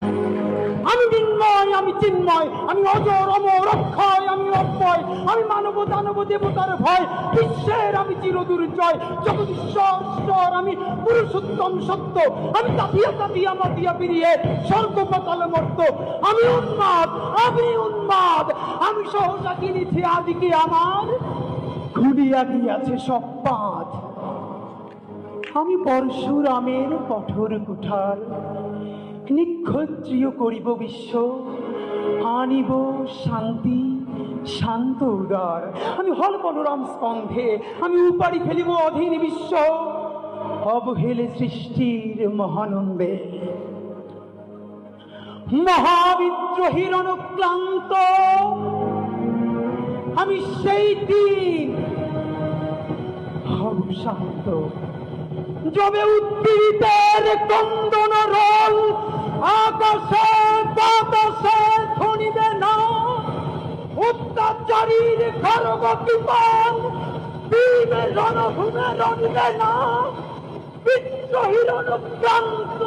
আমি বিন্ময়, আমি চিন্ময়, আমি অজর অমর অক্ষয়, আমি অব্যয়, আমি মানব দানব দেবতার ভয়, বিশ্বের আমি চিরদুর্জয়, জগদীশ্বর ঈশ্বর, আমি পুরুষোত্তম সত্য, আমি তাপিয়া তাপিয়া মাতিয়া পিরিয়ে স্বর্গ পাতাল মর্ত, আমি উন্মাদ, আমি উন্মাদ, আমি সহসা কিনেছি আজকে আমার খুলিয়া গিয়াছে সব পাঁচ। আমি পরশুরামের কঠোর কুঠার, নিক্ষত্রিয় করিব বিশ্ব, আনিব শান্তি শান্ত উদার। আমি হল বলরাম স্কন্ধে, আমি উপাড়ি ফেলিব অধীন বিশ্ব, অবহেলে সৃষ্টির মহানন্দে। মহাবিদ্রোহীর অনুক্লান্ত আমি সেই দিন হব শান্ত, যবে উদ্দীরিতের কন্দন রোল আকাশে বাতাসে ধ্বনিবে না, অত্যাচারীর খড়গ কৃপান বীর রণভূমে রণিবে না। বিদ্রোহীর অনুক্রান্ত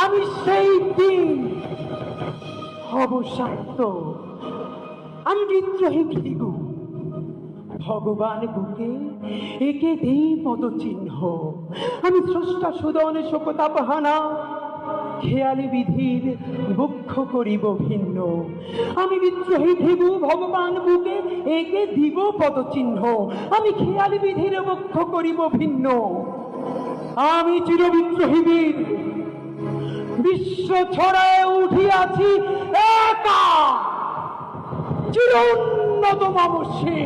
আমি সেই দিন হব শান্ত। আমি বিদ্রোহী ভৃগু, ভগবান বুকে একে দেই পদচিহ্ন। আমি স্রষ্টা সুদন শোকতাপহানা, খেয়ালি বিধির বক্ষ করিব ভিন্ন। আমি বিদ্রোহী ভৃগু, ভগবান বুকে একে দিব পদচিহ্ন। আমি খেয়ালি বিধির বক্ষ করিব ভিন্ন। আমি চিরবিদ্রোহী বীর, বিশ্ব ছড়ায় উঠিয়াছি একা, চির উন্নত মানসী।